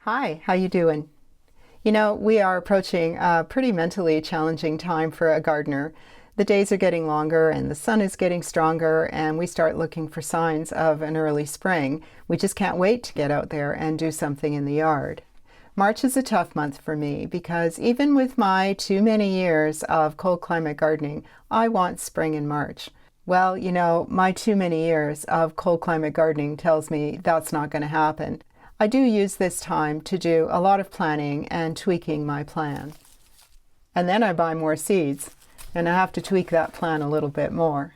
Hi, how you doing? We are approaching a pretty mentally challenging time for a gardener. The days are getting longer and the sun is getting stronger, and we start looking for signs of an early spring. We just can't wait to get out there and do something in the yard. March is a tough month for me because even with my too many years of cold climate gardening, I want spring in March. Well, my too many years of cold climate gardening tells me that's not going to happen. I do use this time to do a lot of planning and tweaking my plan. And then I buy more seeds, and I have to tweak that plan a little bit more.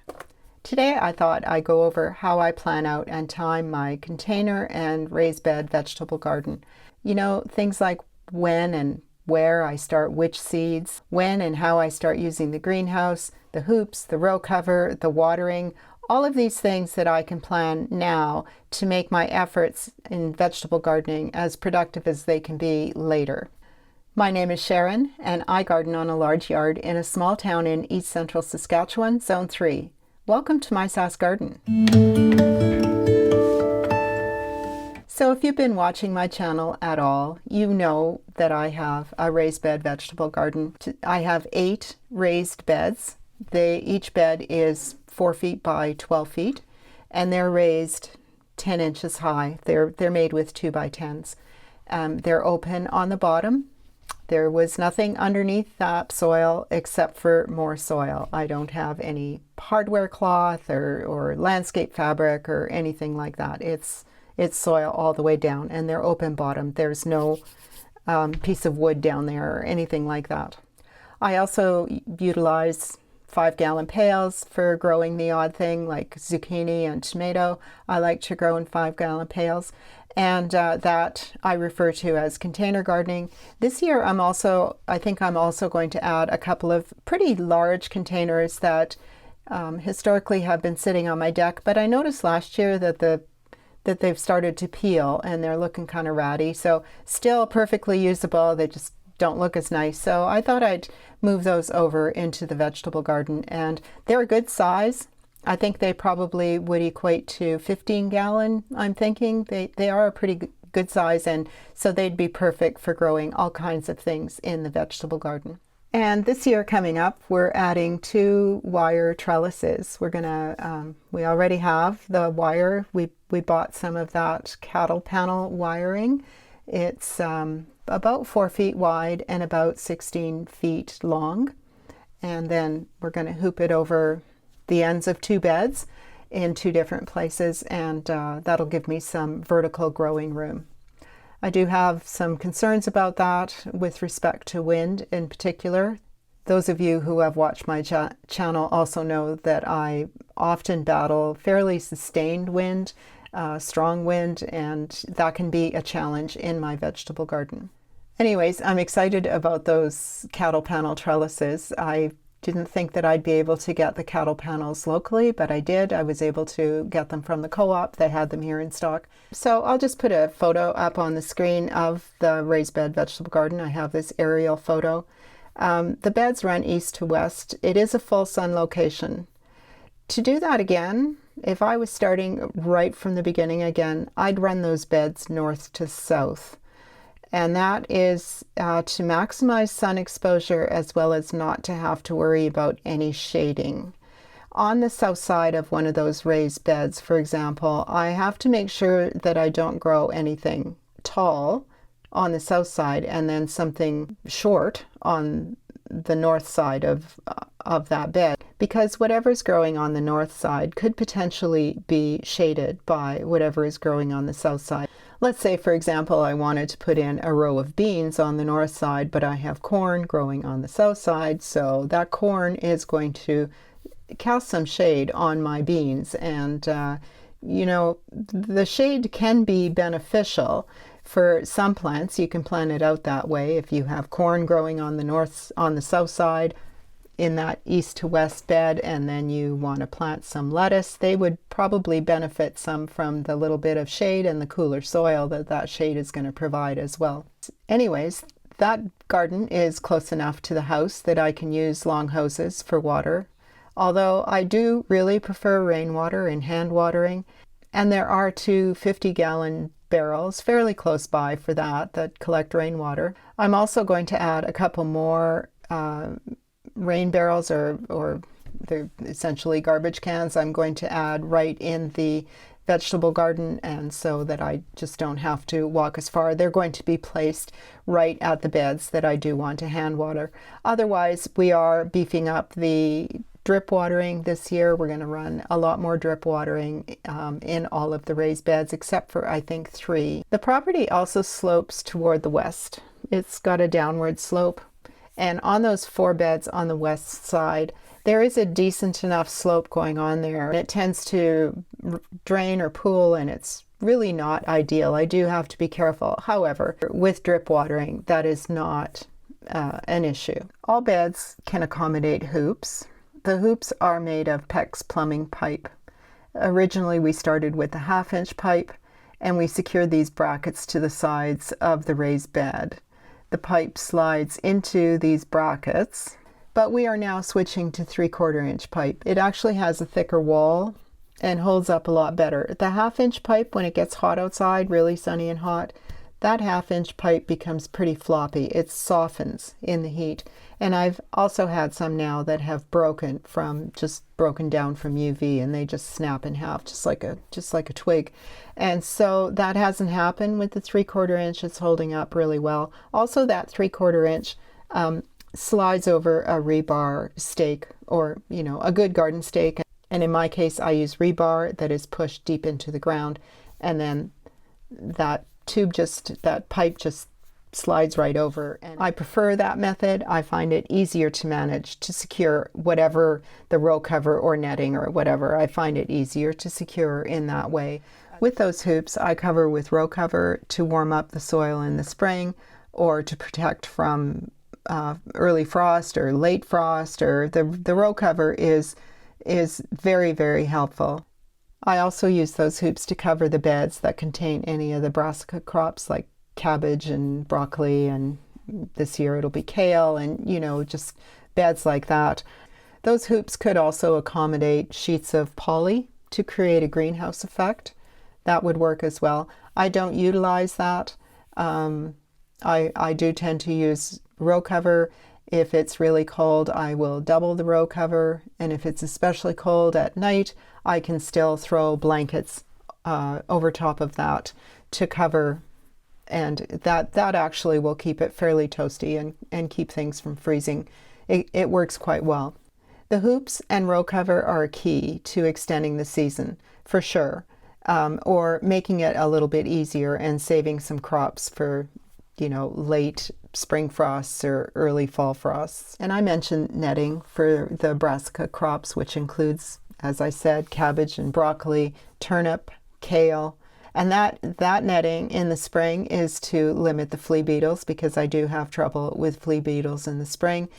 Today I thought I'd go over how I plan out and time my container and raised bed vegetable garden. Things like when and where I start which seeds, when and how I start using the greenhouse, the hoops, the row cover, the watering, all of these things that I can plan now to make my efforts in vegetable gardening as productive as they can be later. My name is Sharon, and I garden on a large yard in a small town in east central Saskatchewan, Zone 3. Welcome to my Sask Garden. So if you've been watching my channel at all, you know that I have a raised bed vegetable garden. I have 8 raised beds. Each bed is 4 feet by 12 feet, and they're raised 10 inches high. They're made with 2 by 10s. They're open on the bottom. There was nothing underneath that soil except for more soil. I don't have any hardware cloth or landscape fabric or anything like that. It's soil all the way down, and they're open bottom. There's no piece of wood down there or anything like that. I also utilize 5-gallon pails for growing the odd thing like zucchini and tomato. I like to grow in 5-gallon pails, and that I refer to as container gardening. This year I think I'm also going to add a couple of pretty large containers that historically have been sitting on my deck, but I noticed last year that they've started to peel and they're looking kind of ratty. So still perfectly usable, they just don't look as nice. So I thought I'd move those over into the vegetable garden, and they're a good size. I think they probably would equate to 15-gallon, I'm thinking. They are a pretty good size, and so they'd be perfect for growing all kinds of things in the vegetable garden. And this year coming up, we're adding 2 wire trellises. We already have the wire. We bought some of that cattle panel wiring. It's about 4 feet wide and about 16 feet long. And then we're going to hoop it over the ends of 2 beds in 2 different places, and that'll give me some vertical growing room. I do have some concerns about that with respect to wind in particular. Those of you who have watched my channel also know that I often battle fairly sustained wind, strong wind, and that can be a challenge in my vegetable garden. Anyways, I'm excited about those cattle panel trellises. I didn't think that I'd be able to get the cattle panels locally, but I did. I was able to get them from the co-op. They had them here in stock. So I'll just put a photo up on the screen of the raised bed vegetable garden. I have this aerial photo. The beds run east to west. It is a full sun location. To do that again, if I was starting right from the beginning again, I'd run those beds north to south. And that is to maximize sun exposure as well as not to have to worry about any shading. On the south side of one of those raised beds, for example, I have to make sure that I don't grow anything tall on the south side and then something short on the north side of that bed, because whatever's growing on the north side could potentially be shaded by whatever is growing on the south side. Let's say, for example, I wanted to put in a row of beans on the north side, but I have corn growing on the south side, so that corn is going to cast some shade on my beans. And the shade can be beneficial for some plants. You can plan it out that way. If you have corn growing on the south side in that east to west bed, and then you want to plant some lettuce, they would probably benefit some from the little bit of shade and the cooler soil that shade is going to provide as well. Anyways, that garden is close enough to the house that I can use long hoses for water, although I do really prefer rainwater and hand watering. And there are 2 50-gallon barrels fairly close by for that collect rainwater. I'm also going to add a couple more rain barrels, or they're essentially garbage cans. I'm going to add right in the vegetable garden, and so that I just don't have to walk as far. They're going to be placed right at the beds that I do want to hand water. Otherwise, we are beefing up the drip watering this year. We're going to run a lot more drip watering in all of the raised beds, except for I think 3. The property also slopes toward the west. It's got a downward slope, and on those 4 beds on the west side, there is a decent enough slope going on there. It tends to drain or pool, and it's really not ideal. I do have to be careful. However, with drip watering, that is not an issue. All beds can accommodate hoops. The hoops are made of PEX plumbing pipe. Originally, we started with a 1/2-inch pipe, and we secured these brackets to the sides of the raised bed. The pipe slides into these brackets, but we are now switching to 3/4-inch pipe. It actually has a thicker wall and holds up a lot better. The 1/2-inch pipe, when it gets hot outside, really sunny and hot, that 1/2-inch pipe becomes pretty floppy. It softens in the heat. And I've also had some now that have broken down from UV, and they just snap in half, just like a twig. And so that hasn't happened with the 3/4-inch. It's holding up really well. Also, that 3/4-inch slides over a rebar stake, or a good garden stake, and in my case I use rebar that is pushed deep into the ground, and then that pipe just slides right over. And I prefer that method. I find it easier to manage, to secure whatever the row cover or netting or whatever. I find it easier to secure in that way. With those hoops, I cover with row cover to warm up the soil in the spring, or to protect from early frost or late frost, or the row cover is very, very helpful. I also use those hoops to cover the beds that contain any of the brassica crops like cabbage and broccoli, and this year it'll be kale, and just beds like that. Those hoops could also accommodate sheets of poly to create a greenhouse effect. That would work as well. I don't utilize that. I do tend to use row cover. If it's really cold, I will double the row cover, and if it's especially cold at night, I can still throw blankets over top of that to cover, and that actually will keep it fairly toasty and keep things from freezing. It works quite well. The hoops and row cover are a key to extending the season, for sure, or making it a little bit easier and saving some crops for late spring frosts or early fall frosts. And I mentioned netting for the brassica crops, which includes, as I said, cabbage and broccoli, turnip, kale. And that netting in the spring is to limit the flea beetles, because I do have trouble with flea beetles in the spring.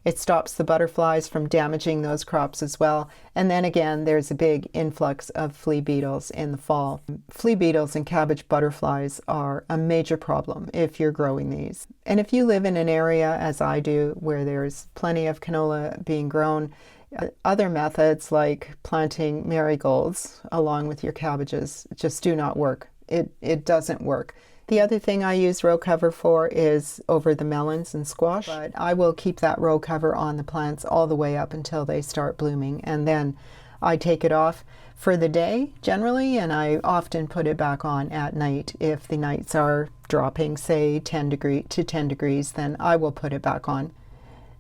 It stops the butterflies from damaging those crops as well. And then again, there's a big influx of flea beetles in the fall. Flea beetles and cabbage butterflies are a major problem if you're growing these. And if you live in an area, as I do, where there's plenty of canola being grown, other methods like planting marigolds along with your cabbages just do not work. It doesn't work. The other thing I use row cover for is over the melons and squash, but I will keep that row cover on the plants all the way up until they start blooming, and then I take it off for the day generally, and I often put it back on at night. If the nights are dropping, say 10 degrees, then I will put it back on.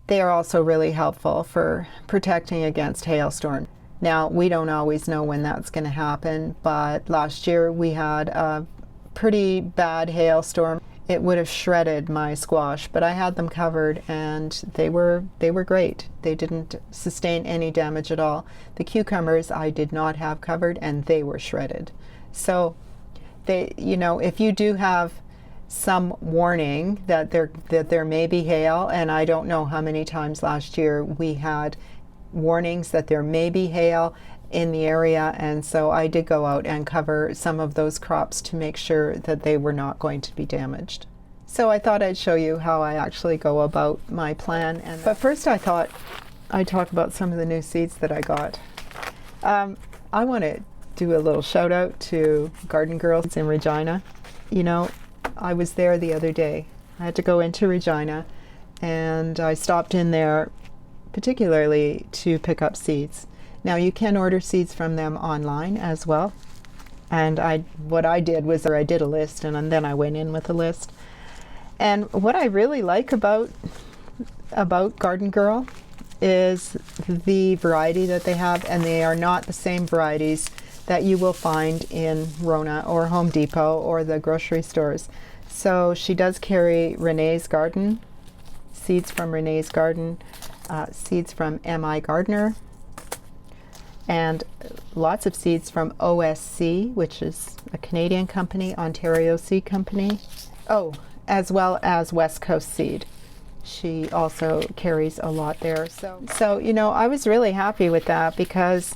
They are also really helpful for protecting against hailstorm. Now, we don't always know when that's going to happen, but last year we had a pretty bad hailstorm. It would have shredded my squash, but I had them covered, and they were great. They didn't sustain any damage at all. The cucumbers I did not have covered, and they were shredded. So if you do have some warning that there may be hail, and I don't know how many times last year we had warnings that there may be hail in the area, and so I did go out and cover some of those crops to make sure that they were not going to be damaged. So I thought I'd show you how I actually go about my plan. But first I thought I'd talk about some of the new seeds that I got. I want to do a little shout out to Garden Girls in Regina. you know, I was there the other day. I had to go into Regina, and I stopped in there particularly to pick up seeds. Now you can order seeds from them online as well. And what I did was I did a list, and then I went in with a list. And what I really like about Garden Girl is the variety that they have, and they are not the same varieties that you will find in Rona or Home Depot or the grocery stores. So she does carry Renee's Garden, seeds from Renee's Garden, seeds from M.I. Gardner, and lots of seeds from OSC, which is a Canadian company, Ontario Seed Company. Oh, as well as West Coast Seed. She also carries a lot there. So you know, I was really happy with that, because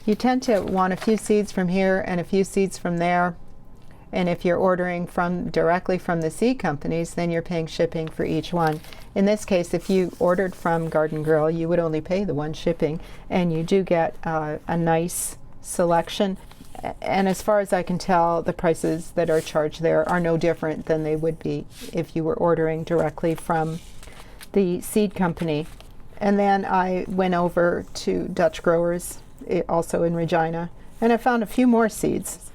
you tend to want a few seeds from here and a few seeds from there. And if you're ordering directly from the seed companies, then you're paying shipping for each one. In this case, if you ordered from Garden Girl, you would only pay the one shipping, and you do get a nice selection. And as far as I can tell, the prices that are charged there are no different than they would be if you were ordering directly from the seed company. And then I went over to Dutch Growers, also in Regina, and I found a few more seeds.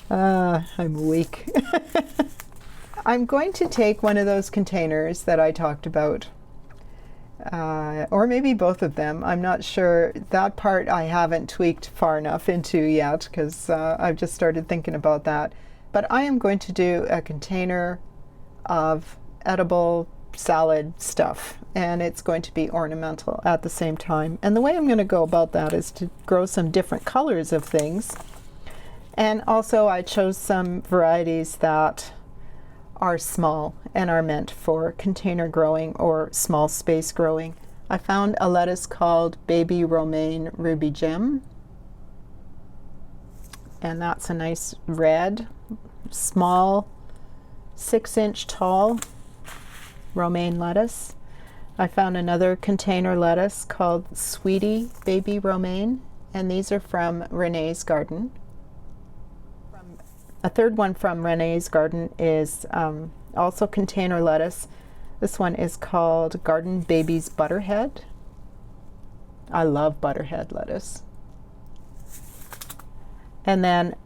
I'm weak. I'm going to take one of those containers that I talked about, or maybe both of them. I'm not sure. That part I haven't tweaked far enough into yet, because I've just started thinking about that. But I am going to do a container of edible salad stuff, and it's going to be ornamental at the same time. And the way I'm going to go about that is to grow some different colors of things. And also I chose some varieties that are small and are meant for container growing or small space growing. I found a lettuce called Baby Romaine Ruby Gem, and that's a nice red, small, 6-inch tall romaine lettuce. I found another container lettuce called Sweetie Baby Romaine, and these are from Renee's Garden. A third one from Renee's Garden is also container lettuce. This one is called Garden Babies Butterhead. I love butterhead lettuce. And then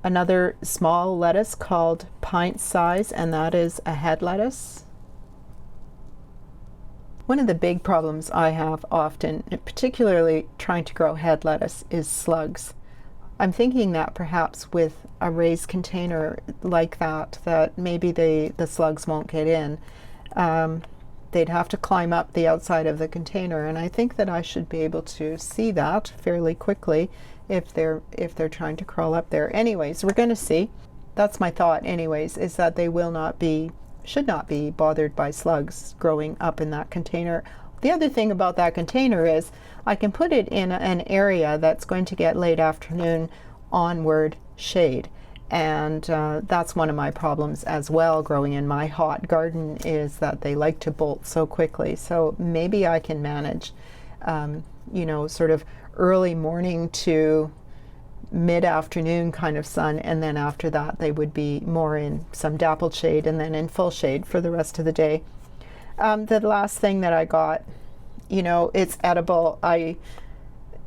another small lettuce called Pint Size, and that is a head lettuce. One of the big problems I have often, particularly trying to grow head lettuce, is slugs. I'm thinking that perhaps with a raised container like that maybe the slugs won't get in. They'd have to climb up the outside of the container, and I think that I should be able to see that fairly quickly if they're trying to crawl up there. Anyways, we're going to see. That's my thought anyways, is that they should not be bothered by slugs growing up in that container. The other thing about that container is I can put it in an area that's going to get late afternoon onward shade. And that's one of my problems as well growing in my hot garden, is that they like to bolt so quickly. So maybe I can manage, you know, sort of early morning to mid-afternoon kind of sun, and then after that they would be more in some dappled shade and then in full shade for the rest of the day. The last thing that I got, you know, it's edible. I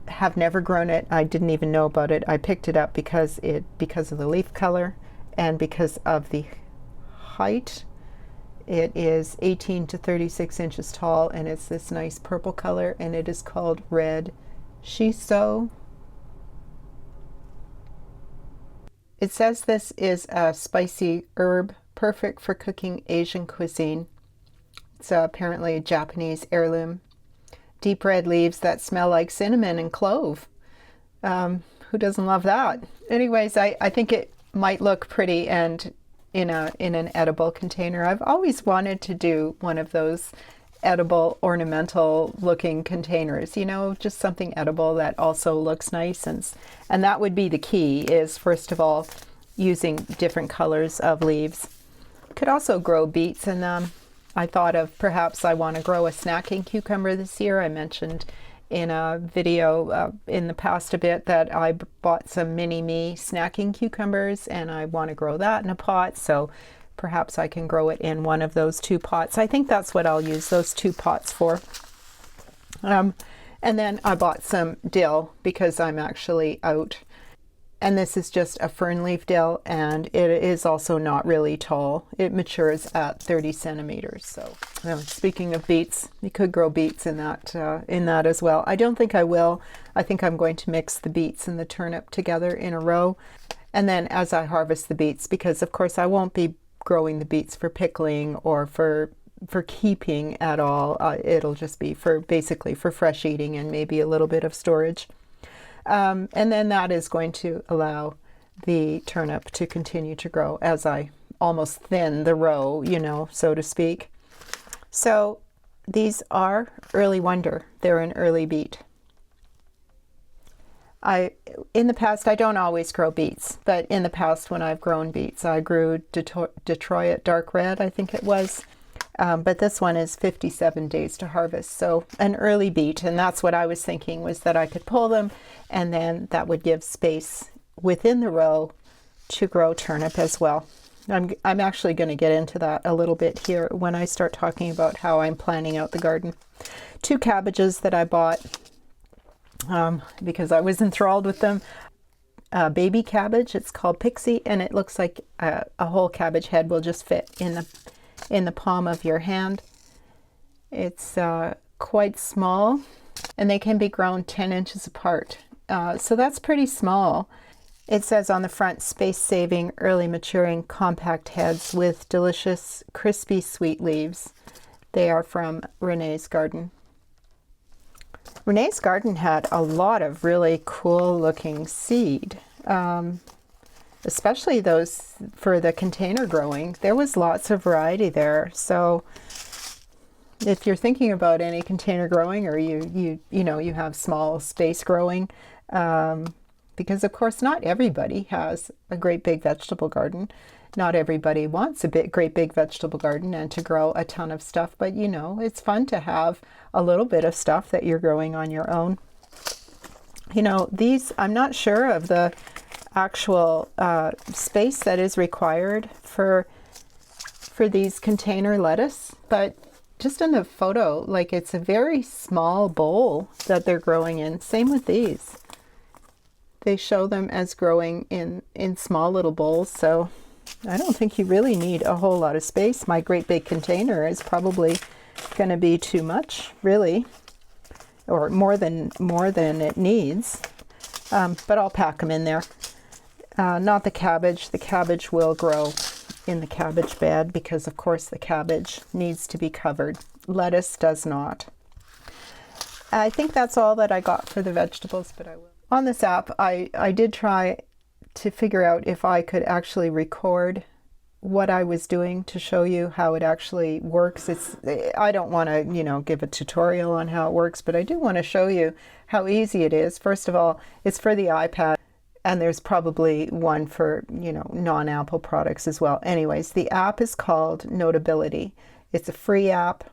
have never grown it. I didn't even know about it. I picked it up because of the leaf color and because of the height. It is 18 to 36 inches tall, and it's this nice purple color, and it is called red shiso. It says this is a spicy herb perfect for cooking Asian cuisine. It's apparently a Japanese heirloom. Deep red leaves that smell like cinnamon and clove. Who doesn't love that? Anyways, I think it might look pretty and in an edible container. I've always wanted to do one of those edible ornamental looking containers, you know, just something edible that also looks nice, and that would be the key, is first of all using different colors of leaves. Could also grow beets in them. I thought of perhaps I want to grow a snacking cucumber this year. I mentioned in a video in the past a bit that I bought some mini me snacking cucumbers, and I want to grow that in a pot, so perhaps I can grow it in one of those 2 pots. I think that's what I'll use those 2 pots for. And then I bought some dill because I'm actually out. And this is just a fern leaf dill, and it is also not really tall. It matures at 30 centimeters. So speaking of beets, you could grow beets in that as well. I don't think I will. I think I'm going to mix the beets and the turnip together in a row. And then as I harvest the beets, because of course I won't be growing the beets for pickling or for keeping at all. It'll just be basically for fresh eating and maybe a little bit of storage. And then that is going to allow the turnip to continue to grow as I almost thin the row, so to speak. So these are Early Wonder. They're an early beet. In the past, I don't always grow beets, but in the past when I've grown beets, I grew Detroit Dark Red, I think it was. But this one is 57 days to harvest, so an early beet, and that's what I was thinking, was that I could pull them, and then that would give space within the row to grow turnip as well. I'm actually going to get into that a little bit here when I start talking about how I'm planning out the garden. 2 cabbages that I bought because I was enthralled with them. Baby cabbage, it's called Pixie, and it looks like a whole cabbage head will just fit in the palm of your hand. It's quite small, and they can be grown 10 inches apart. So that's pretty small. It says on the front, space-saving, early maturing compact heads with delicious, crispy, sweet leaves. They are from Renee's Garden. Renee's Garden had a lot of really cool looking seed. Especially those for the container growing. There was lots of variety there. So if you're thinking about any container growing, or you have small space growing, because of course not everybody has a great big vegetable garden. Not everybody wants a great big vegetable garden and to grow a ton of stuff, but it's fun to have a little bit of stuff that you're growing on your own. These, I'm not sure of the actual space that is required for these container lettuce, but just in the photo, like, it's a very small bowl that they're growing in. Same with these. They show them as growing in small little bowls, so I don't think you really need a whole lot of space. My great big container is probably going to be too much, really, or more than it needs, but I'll pack them in there. Not the cabbage. The cabbage will grow in the cabbage bed because, of course, the cabbage needs to be covered. Lettuce does not. I think that's all that I got for the vegetables, but I will. On this app, I did try to figure out if I could actually record what I was doing to show you how it actually works. I don't want to, give a tutorial on how it works, but I do want to show you how easy it is. First of all, it's for the iPad. And there's probably one for, non-Apple products as well. Anyways, the app is called Notability. It's a free app,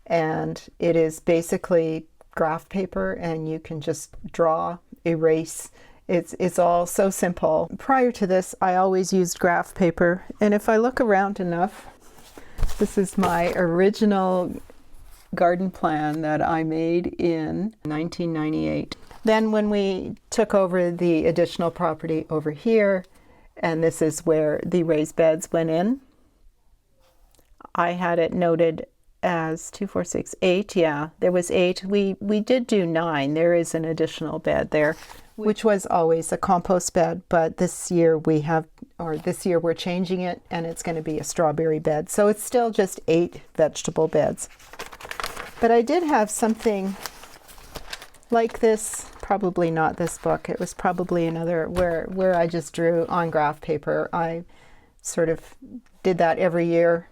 and it is basically graph paper, and you can just draw, erase. It's all so simple. Prior to this, I always used graph paper, and if I look around enough, this is my original garden plan that I made in 1998. Then when we took over the additional property over here, and this is where the raised beds went in, I had it noted as 2, 4, 6, 8. Yeah, there was 8. We did do 9. There is an additional bed there, which was always a compost bed, but this year we're changing it, and it's going to be a strawberry bed. So it's still just 8 vegetable beds. But I did have something like this, probably not this book. It was probably another where I just drew on graph paper. I sort of did that every year,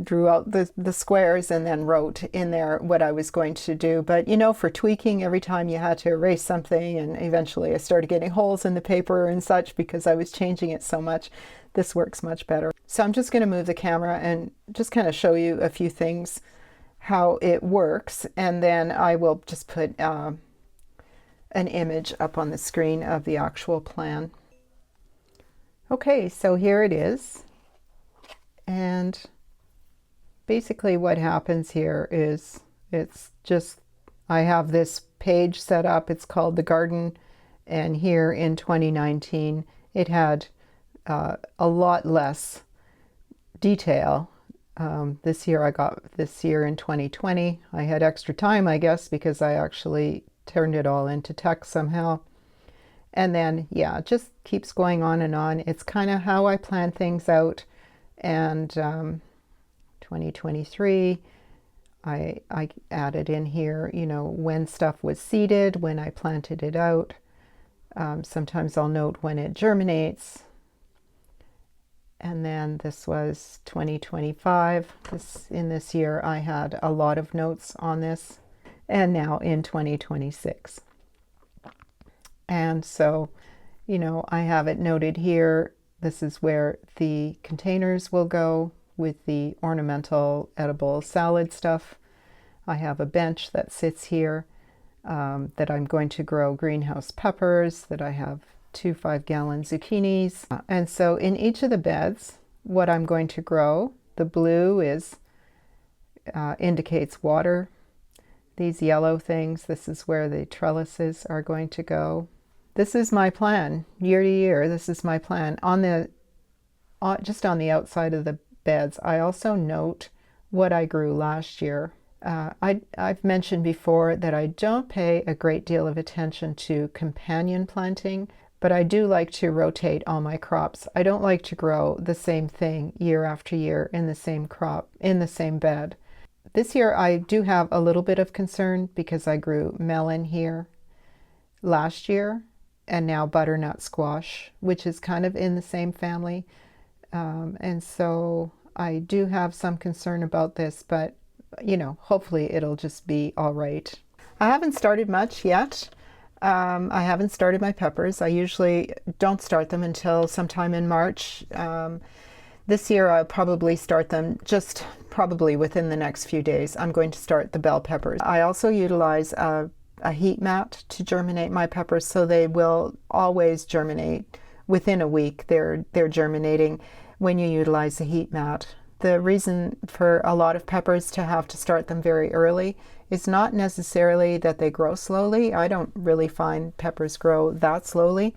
drew out the squares and then wrote in there what I was going to do. But for tweaking, every time you had to erase something, and eventually I started getting holes in the paper and such because I was changing it so much, this works much better. So I'm just going to move the camera and just kind of show you a few things, how it works, and then I will just put an image up on the screen of the actual plan. Okay, so here it is, and basically what happens here is it's just, I have this page set up, it's called The Garden, and here in 2019 it had a lot less detail. This year in 2020 I had extra time, I guess, because I actually turned it all into text somehow. And then, yeah, it just keeps going on and on. It's kind of how I plan things out. And 2023, I added in here, you know, when stuff was seeded, when I planted it out. Sometimes I'll note when it germinates. And then this was 2025. In this year, I had a lot of notes on this. And now in 2026. And so, you know, I have it noted here. This is where the containers will go with the ornamental edible salad stuff. I have a bench that sits here that I'm going to grow greenhouse peppers, that I have 2 5-gallon zucchinis. And so in each of the beds, what I'm going to grow, the blue is indicates water. These yellow things, this is where the trellises are going to go. This is my plan, year to year. This is my plan. Just on the outside of the beds, I also note what I grew last year. I've mentioned before that I don't pay a great deal of attention to companion planting, but I do like to rotate all my crops. I don't like to grow the same thing year after year in the same crop, in the same bed. This year I do have a little bit of concern because I grew melon here last year, and now butternut squash, which is kind of in the same family. And so I do have some concern about this, but you know, hopefully it'll just be all right. I haven't started much yet. I haven't started my peppers. I usually don't start them until sometime in March. This year I'll probably start them just probably within the next few days. I'm going to start the bell peppers. I also utilize a heat mat to germinate my peppers, so they will always germinate within a week. They're germinating when you utilize a heat mat. The reason for a lot of peppers to have to start them very early is not necessarily that they grow slowly. I don't really find peppers grow that slowly.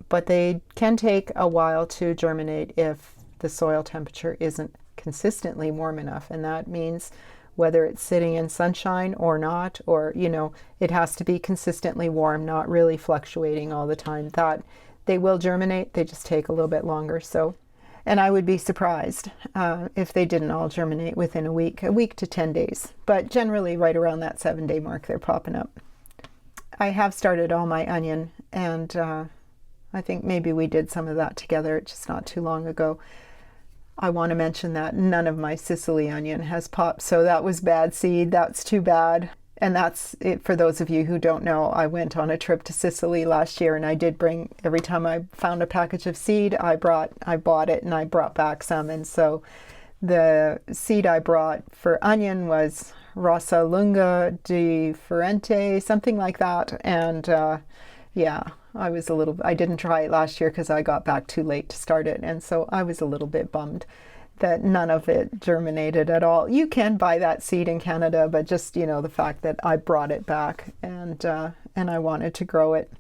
But they can take a while to germinate if the soil temperature isn't consistently warm enough. And that means whether it's sitting in sunshine or not, or, you know, it has to be consistently warm, not really fluctuating all the time. That they will germinate, they just take a little bit longer. So, and I would be surprised if they didn't all germinate within a week to 10 days. But generally right around that 7-day mark, they're popping up. I have started all my onion, and I think maybe we did some of that together just not too long ago. I want to mention that none of my Sicily onion has popped, so that was bad seed. That's too bad. And that's it. For those of you who don't know, I went on a trip to Sicily last year, and I did bring, every time I found a package of seed, I bought it and I brought back some. And so the seed I brought for onion was Rosa Lunga di Firenze, something like that. And yeah, I didn't try it last year because I got back too late to start it. And so I was a little bit bummed that none of it germinated at all. You can buy that seed in Canada, but just, you know, the fact that I brought it back and I wanted to grow it.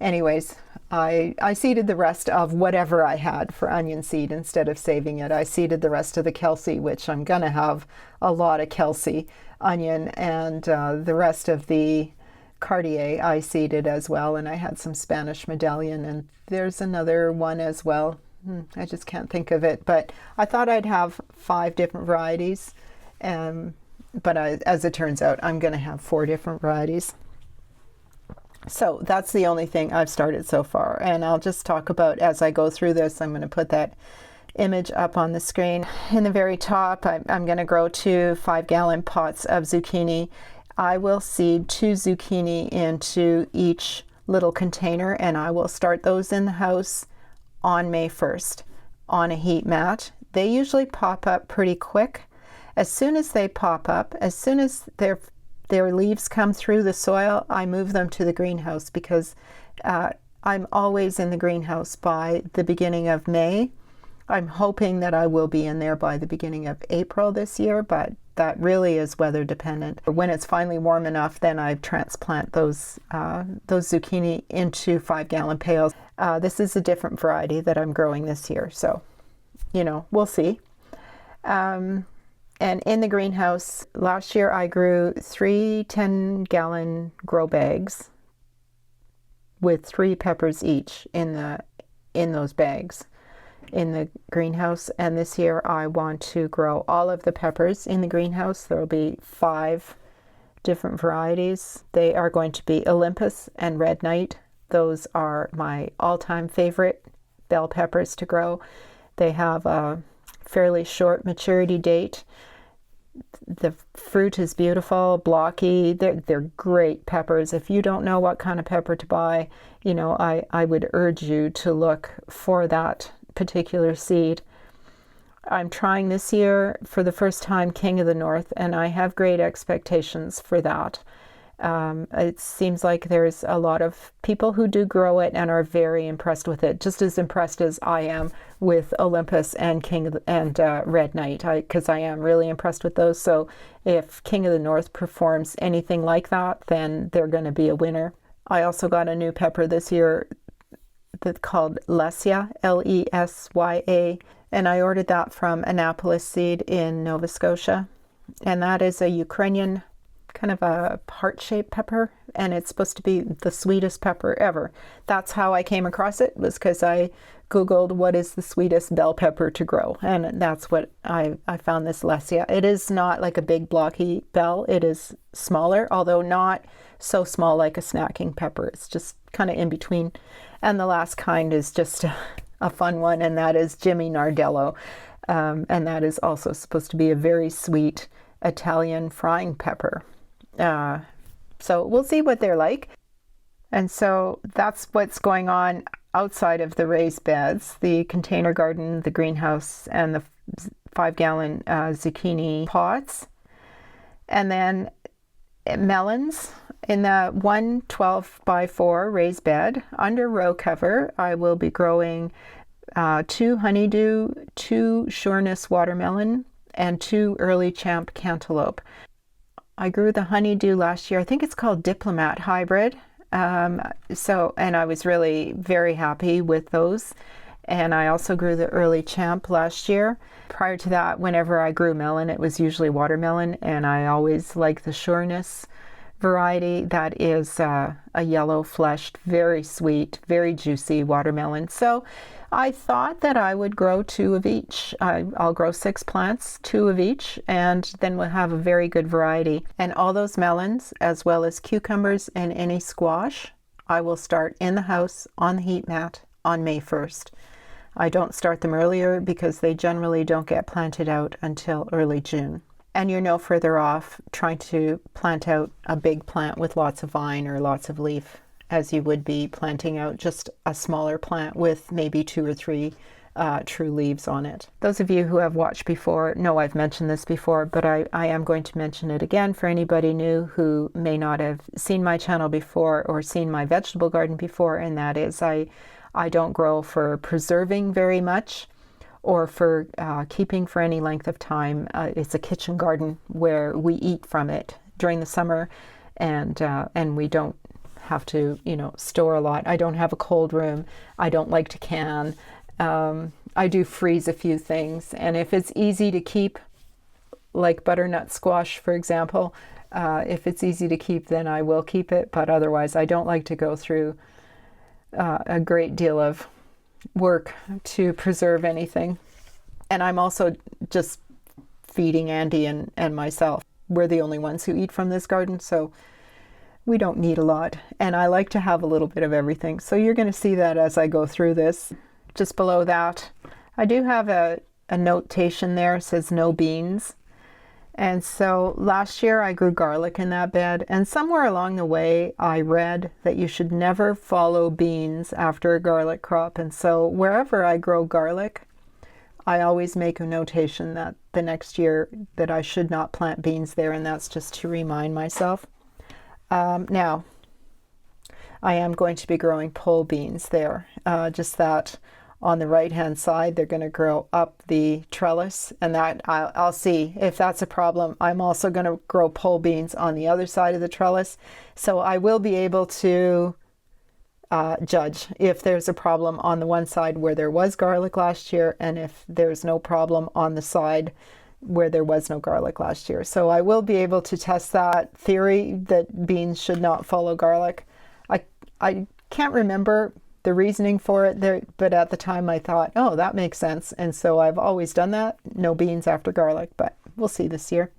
Anyways, I seeded the rest of whatever I had for onion seed instead of saving it. I seeded the rest of the Kelsey, which I'm gonna have a lot of Kelsey onion, and the rest of the Cartier I seeded as well, and I had some Spanish Medallion, and there's another one as well. I just can't think of it, but I thought I'd have 5 different varieties, but as it turns out, I'm going to have 4 different varieties. So that's the only thing I've started so far, and I'll just talk about as I go through this. I'm going to put that image up on the screen. In the very top, I'm going to grow 2 5-gallon pots of zucchini. I will seed 2 zucchini into each little container, and I will start those in the house on May 1st on a heat mat. They usually pop up pretty quick, As soon as they pop up, as soon as their leaves come through the soil, I move them to the greenhouse because I'm always in the greenhouse by the beginning of May. I'm hoping that I will be in there by the beginning of April this year, but that really is weather dependent. When it's finally warm enough, then I transplant those zucchini into 5-gallon pails. This is a different variety that I'm growing this year, so we'll see. And in the greenhouse, last year I grew 3 10-gallon grow bags with 3 peppers each in those bags in the greenhouse. And this year I want to grow all of the peppers in the greenhouse. There will be 5 different varieties. They are going to be Olympus and Red Knight. Those are my all-time favorite bell peppers to grow. They have a fairly short maturity date. The fruit is beautiful, blocky. They're great peppers. If you don't know what kind of pepper to buy, I would urge you to look for that particular seed. I'm trying this year for the first time King of the North, and I have great expectations for that. It seems like there's a lot of people who do grow it and are very impressed with it, just as impressed as I am with Olympus and Red Knight, because I am really impressed with those. So if King of the North performs anything like that, then they're going to be a winner. I also got a new pepper this year that's called Lesya, Lesya, and I ordered that from Annapolis Seed in Nova Scotia. And that is a Ukrainian kind of a heart-shaped pepper, and it's supposed to be the sweetest pepper ever. That's how I came across it, was because I Googled what is the sweetest bell pepper to grow, and that's what I found this Lesya. It is not like a big blocky bell. It is smaller, although not so small like a snacking pepper. It's just kind of in between. And the last kind is just a fun one, and that is Jimmy Nardello. And that is also supposed to be a very sweet Italian frying pepper. So we'll see what they're like. And so that's what's going on outside of the raised beds, the container garden, the greenhouse, and the 5-gallon zucchini pots. And then melons in the 112 by 4 raised bed. Under row cover, I will be growing 2 honeydew, 2 sureness watermelon, and 2 early champ cantaloupe. I grew the honeydew last year. I think it's called Diplomat hybrid. And I was really very happy with those. And I also grew the early champ last year. Prior to that, whenever I grew melon, it was usually watermelon, and I always like the sureness variety. That is a yellow fleshed, very sweet, very juicy watermelon. So I thought that I would grow 2 of each. I'll grow 6 plants, 2 of each, and then we'll have a very good variety. And all those melons, as well as cucumbers and any squash, I will start in the house on the heat mat on May 1st. I don't start them earlier because they generally don't get planted out until early June. And you're no further off trying to plant out a big plant with lots of vine or lots of leaf as you would be planting out just a smaller plant with maybe 2 or 3 true leaves on it. Those of you who have watched before know I've mentioned this before, but I am going to mention it again for anybody new who may not have seen my channel before or seen my vegetable garden before, and that is I don't grow for preserving very much or for keeping for any length of time. It's a kitchen garden where we eat from it during the summer, and we don't have to, store a lot. I don't have a cold room. I don't like to can. I do freeze a few things, and if it's easy to keep, like butternut squash, for example, if it's easy to keep, then I will keep it. But otherwise, I don't like to go through a great deal of work to preserve anything. And I'm also just feeding Andy and myself. We're the only ones who eat from this garden, so we don't need a lot. And I like to have a little bit of everything. So you're going to see that as I go through this. Just below that, I do have a notation there. It says no beans. And so last year I grew garlic in that bed, and somewhere along the way I read that you should never follow beans after a garlic crop. And so wherever I grow garlic, I always make a notation that the next year that I should not plant beans there, and that's just to remind myself. Now, I am going to be growing pole beans there, just that on the right hand side they're going to grow up the trellis, and that I'll see if that's a problem. I'm also going to grow pole beans on the other side of the trellis, so I will be able to judge if there's a problem on the one side where there was garlic last year, and if there's no problem on the side where there was no garlic last year. So I will be able to test that theory that beans should not follow garlic. I can't remember the reasoning for it there, but at the time I thought, oh, that makes sense. And so I've always done that. No beans after garlic, but we'll see this year.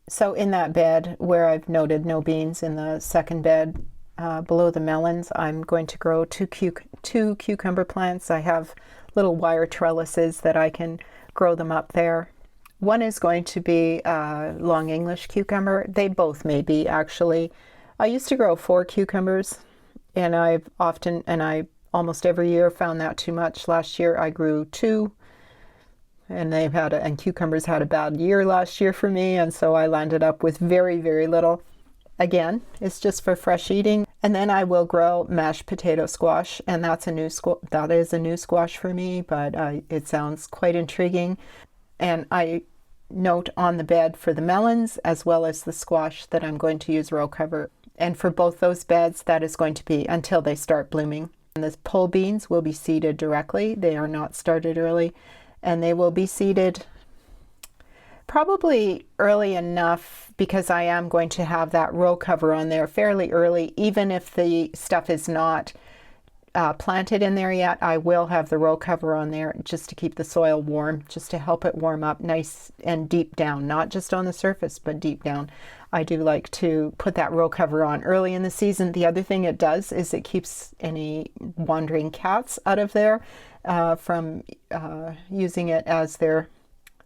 So in that bed where I've noted no beans, in the second bed below the melons, I'm going to grow two cucumber plants. I have little wire trellises that I can grow them up there. One is going to be long English cucumber. They both may be, actually. I used to grow 4 cucumbers, and I almost every year found that too much. Last year I grew 2, and cucumbers had a bad year last year for me, and so I landed up with very, very little. Again, it's just for fresh eating. And then I will grow mashed potato squash, and that is a new squash for me, but it sounds quite intriguing. And I note on the bed for the melons as well as the squash that I'm going to use row cover. And for both those beds, that is going to be until they start blooming. And the pole beans will be seeded directly. They are not started early, and they will be seeded probably early enough, because I am going to have that row cover on there fairly early. Even if the stuff is not planted in there yet, I will have the row cover on there just to keep the soil warm, just to help it warm up nice and deep down, not just on the surface, but deep down. I do like to put that row cover on early in the season. The other thing it does is it keeps any wandering cats out of there from using it as their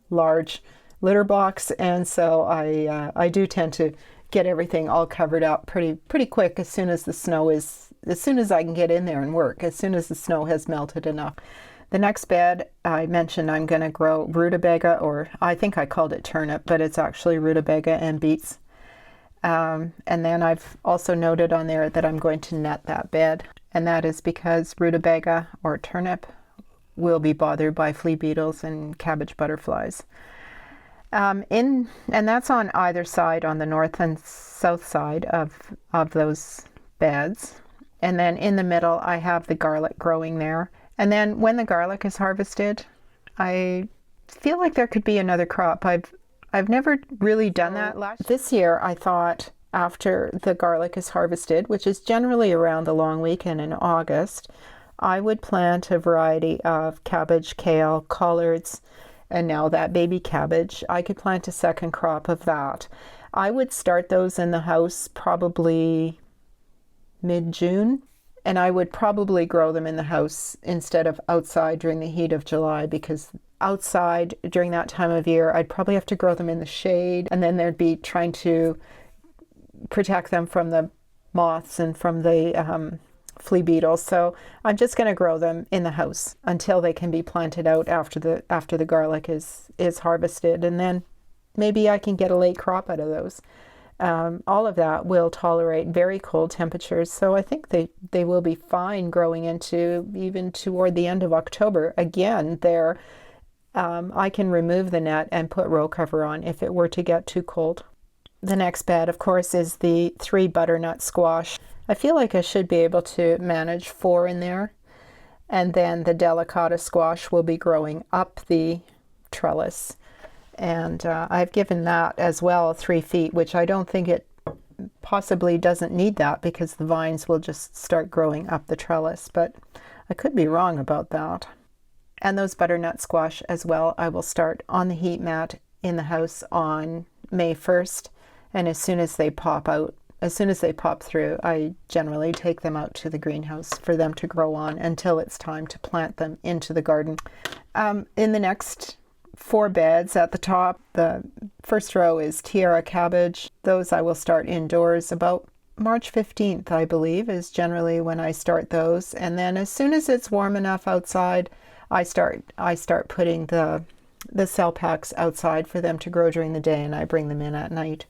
large litter box. And so I do tend to get everything all covered up pretty quick as soon as I can get in there and work, as soon as the snow has melted enough. The next bed, I mentioned I'm going to grow rutabaga, or I think I called it turnip, but it's actually rutabaga and beets. And then I've also noted on there that I'm going to net that bed, and that is because rutabaga or turnip will be bothered by flea beetles and cabbage butterflies. And that's on either side, on the north and south side of those beds. And then in the middle, I have the garlic growing there. And then when the garlic is harvested, I feel like there could be another crop. I've never really done that. This year, I thought after the garlic is harvested, which is generally around the long weekend in August, I would plant a variety of cabbage, kale, collards, and now that baby cabbage. I could plant a second crop of that. I would start those in the house probably mid-June, and I would probably grow them in the house instead of outside during the heat of July, because outside during that time of year, I'd probably have to grow them in the shade, and then there'd be trying to protect them from the moths and from the flea beetles. So I'm just going to grow them in the house until they can be planted out after the garlic is harvested, and then maybe I can get a late crop out of those. All of that will tolerate very cold temperatures, so I think they will be fine growing into even toward the end of October. Again, I can remove the net and put row cover on if it were to get too cold. The next bed, of course, is the 3 butternut squash. I feel like I should be able to manage 4 in there. And then the delicata squash will be growing up the trellis. And I've given that as well 3 feet, which I don't think it possibly doesn't need that, because the vines will just start growing up the trellis. But I could be wrong about that. And those butternut squash as well, I will start on the heat mat in the house on May 1st. And as soon as they pop through, I generally take them out to the greenhouse for them to grow on until it's time to plant them into the garden. In the next 4 beds at the top, the first row is tiara cabbage. Those I will start indoors about March 15th, I believe, is generally when I start those. And then as soon as it's warm enough outside, I start putting the cell packs outside for them to grow during the day, and I bring them in at night.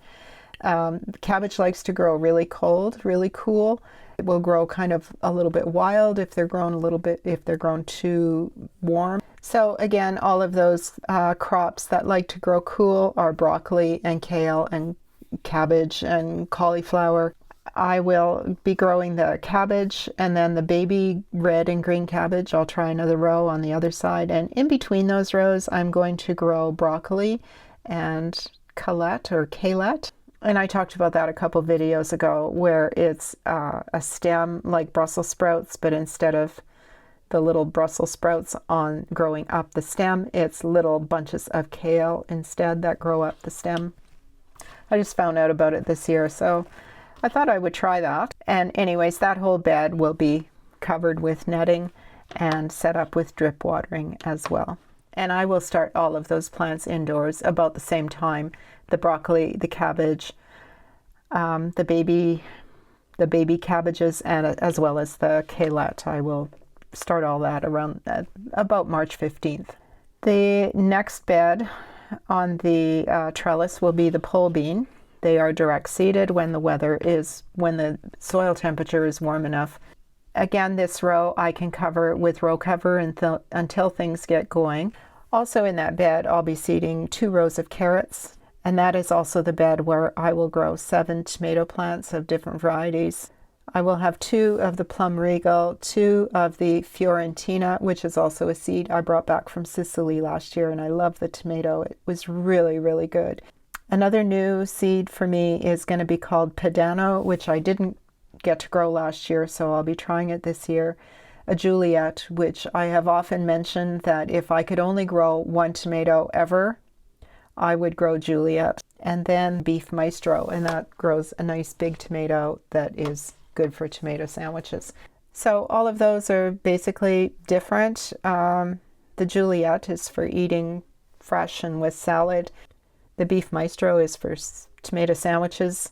Cabbage likes to grow really cold, really cool. It will grow kind of a little bit wild if they're grown too warm. So again, all of those crops that like to grow cool are broccoli and kale and cabbage and cauliflower. I will be growing the cabbage, and then the baby red and green cabbage, I'll try another row on the other side. And in between those rows, I'm going to grow broccoli and kale. And I talked about that a couple videos ago, where it's a stem like Brussels sprouts, but instead of the little Brussels sprouts on growing up the stem, it's little bunches of kale instead that grow up the stem. I just found out about it this year, so I thought I would try that. And anyways, that whole bed will be covered with netting and set up with drip watering as well. And I will start all of those plants indoors about the same time. The broccoli, the cabbage, the baby cabbages, and as well as the kale. I will start all that around about March 15th. The next bed on the trellis will be the pole bean. They are direct seeded when the soil temperature is warm enough. Again, this row I can cover with row cover until things get going. Also in that bed, I'll be seeding 2 rows of carrots, and that is also the bed where I will grow 7 tomato plants of different varieties. I will have 2 of the Plum Regal, 2 of the Fiorentina, which is also a seed I brought back from Sicily last year, and I love the tomato. It was really, really good. Another new seed for me is going to be called Padano, which I didn't get to grow last year, so I'll be trying it this year. A Juliet, which I have often mentioned that if I could only grow 1 tomato ever, I would grow Juliet. And then Beef Maestro, and that grows a nice big tomato that is good for tomato sandwiches. So all of those are basically different. The Juliet is for eating fresh and with salad. The Beef Maestro is for tomato sandwiches.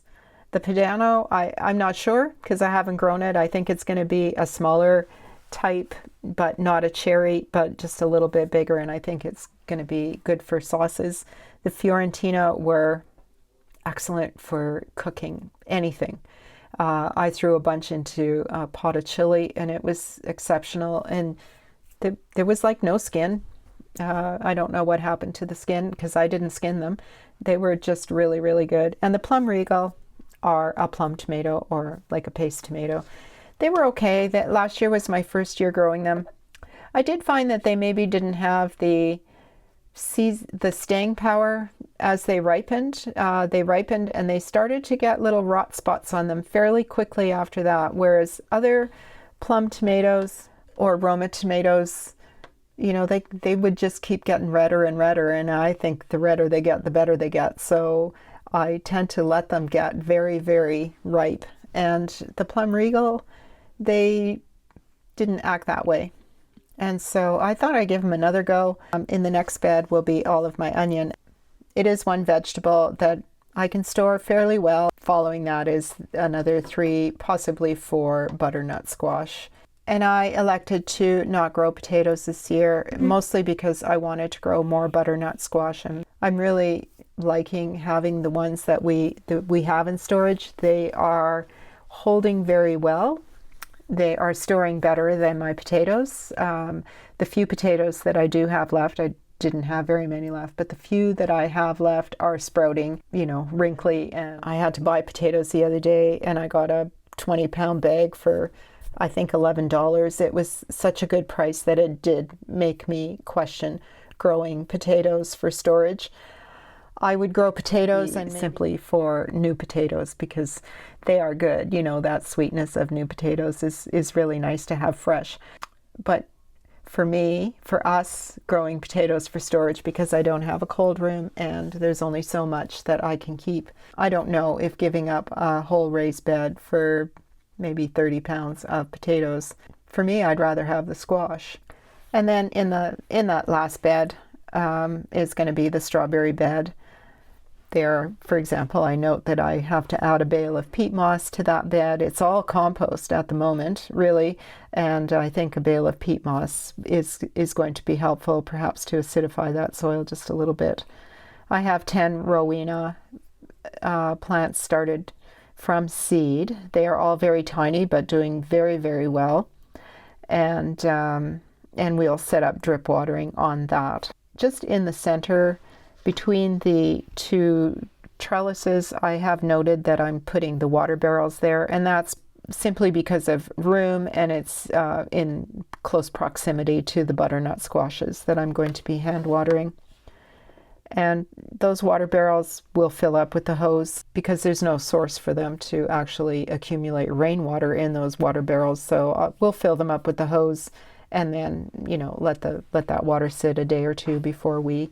The Padano, I'm not sure because I haven't grown it. I think it's going to be a smaller type, but not a cherry, but just a little bit bigger, and I think it's going to be good for sauces. The Fiorentina were excellent for cooking anything. I threw a bunch into a pot of chili, and it was exceptional, and there was like no skin. I don't know what happened to the skin because I didn't skin them. They were just really, really good. And the Plum Regal are a plum tomato or like a paste tomato. They were okay. That last year was my first year growing them. I did find that they maybe didn't have the staying power as they ripened. They ripened and they started to get little rot spots on them fairly quickly after that, whereas other plum tomatoes or Roma tomatoes, you know, they would just keep getting redder and redder, and I think the redder they get, the better they get. So I tend to let them get very, very ripe. And the Plum Regal, they didn't act that way. And so I thought I'd give them another go. In the next bed will be all of my onion. It is one vegetable that I can store fairly well. Following that is another 3, possibly 4 butternut squash. And I elected to not grow potatoes this year, mostly because I wanted to grow more butternut squash. And I'm really liking having the ones that we have in storage. They are holding very well. They are storing better than my potatoes. The few potatoes that I do have left, I didn't have very many left, but the few that I have left are sprouting, you know, wrinkly. And I had to buy potatoes the other day, and I got a 20-pound bag for, I think, $11. It was such a good price that it did make me question growing potatoes for storage. I would grow potatoes and simply for new potatoes because they are good. You know, that sweetness of new potatoes is really nice to have fresh. But for me, for us, growing potatoes for storage, because I don't have a cold room and there's only so much that I can keep, I don't know if giving up a whole raised bed for maybe 30 pounds of potatoes. For me, I'd rather have the squash. And then in that last bed is going to be the strawberry bed. there. For example, I note that I have to add a bale of peat moss to that bed. It's all compost at the moment, really, and I think a bale of peat moss is going to be helpful, perhaps to acidify that soil just a little bit. I have 10 Rowena plants started from seed. They are all very tiny, but doing very, very well. And we'll set up drip watering on that. Just in the center, between the two trellises, I have noted that I'm putting the water barrels there, and that's simply because of room, and it's in close proximity to the butternut squashes that I'm going to be hand watering. And those water barrels will fill up with the hose because there's no source for them to actually accumulate rainwater in those water barrels. So we'll fill them up with the hose, and then let that water sit a day or two before we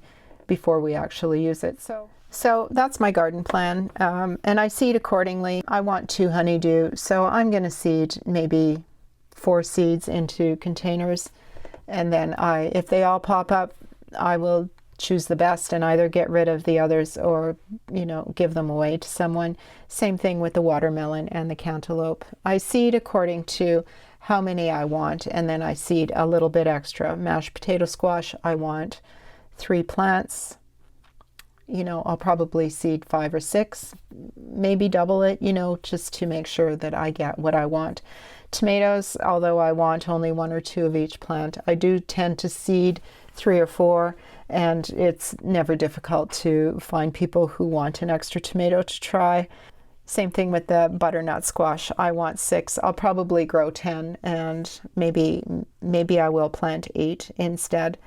actually use it. So that's my garden plan, and I seed accordingly. I want 2 honeydew, so I'm going to seed maybe 4 seeds into containers, and then if they all pop up, I will choose the best and either get rid of the others or give them away to someone. Same thing with the watermelon and the cantaloupe. I seed according to how many I want, and then I seed a little bit extra. Mashed potato squash, I want 3 plants. I'll probably seed 5 or 6, maybe double it, just to make sure that I get what I want. Tomatoes, although I want only 1 or 2 of each plant, I do tend to seed 3 or 4, and it's never difficult to find people who want an extra tomato to try. Same thing with the butternut squash. I want 6. I'll probably grow 10, and maybe I will plant 8 instead.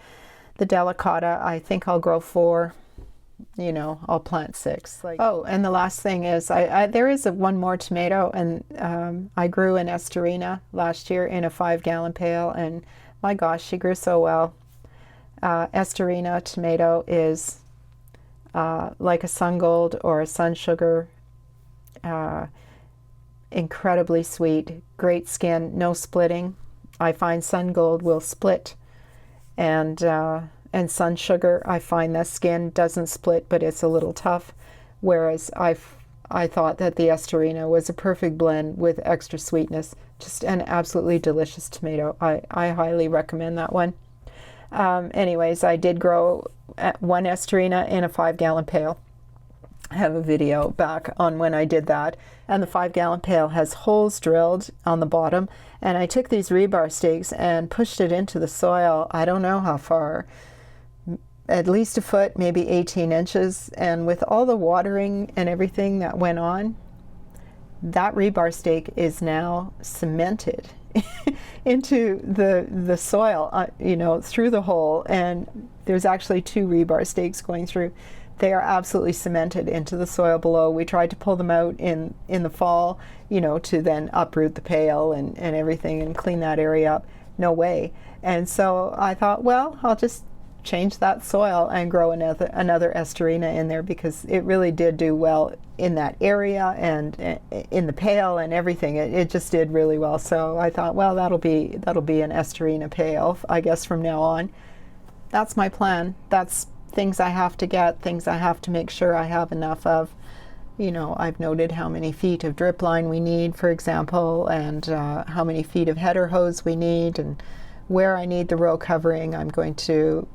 The delicata, I think I'll grow 4. I'll plant 6. Oh, and the last thing is there is one more tomato, and I grew an Esterina last year in a 5-gallon pail, and my gosh, she grew so well. Esterina tomato is like a Sun Gold or a Sun Sugar, incredibly sweet, great skin, no splitting. I find Sun Gold will split, and Sun Sugar, I find the skin doesn't split, but it's a little tough, whereas I thought that the Esterina was a perfect blend with extra sweetness. Just an absolutely delicious tomato. I highly recommend that one. Anyways, I did grow 1 Esterina in a 5-gallon pail. I have a video back on when I did that, and the 5-gallon pail has holes drilled on the bottom, and I took these rebar stakes and pushed it into the soil. I don't know how far, at least a foot, maybe 18 inches, and with all the watering and everything that went on, that rebar stake is now cemented into the soil, through the hole, and there's actually 2 rebar stakes going through. They are absolutely cemented into the soil below. We tried to pull them out in the fall, to then uproot the pail and everything and clean that area up. No way. And so I thought, well, I'll just change that soil and grow another Esterina in there, because it really did do well in that area and in the pail and everything. It just did really well. So I thought, well, that'll be an Esterina pail, I guess, from now on. That's my plan. That's things I have to get, things I have to make sure I have enough of. I've noted how many feet of drip line we need, for example, and how many feet of header hose we need, and where I need the row covering. I'm going to,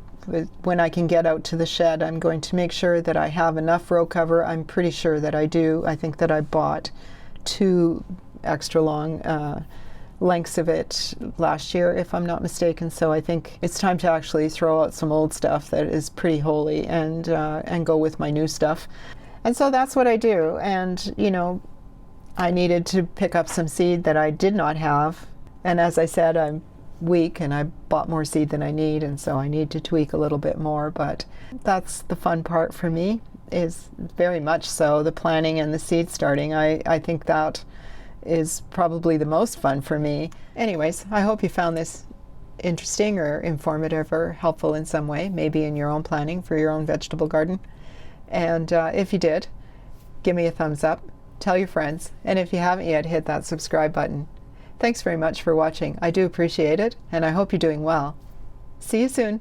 when I can get out to the shed, I'm going to make sure that I have enough row cover. I'm pretty sure that I do. I think that I bought 2 extra long lengths of it last year, if I'm not mistaken. So I think it's time to actually throw out some old stuff that is pretty holey and go with my new stuff. And so that's what I do. And I needed to pick up some seed that I did not have, and as I said, I'm weak and I bought more seed than I need, and so I need to tweak a little bit more. But that's the fun part for me, is very much so the planning and the seed starting. I think that is probably the most fun for me. Anyways, I hope you found this interesting or informative or helpful in some way, maybe in your own planning for your own vegetable garden. And if you did, give me a thumbs up, tell your friends, and if you haven't yet, hit that subscribe button. Thanks very much for watching. I do appreciate it, and I hope you're doing well. See you soon.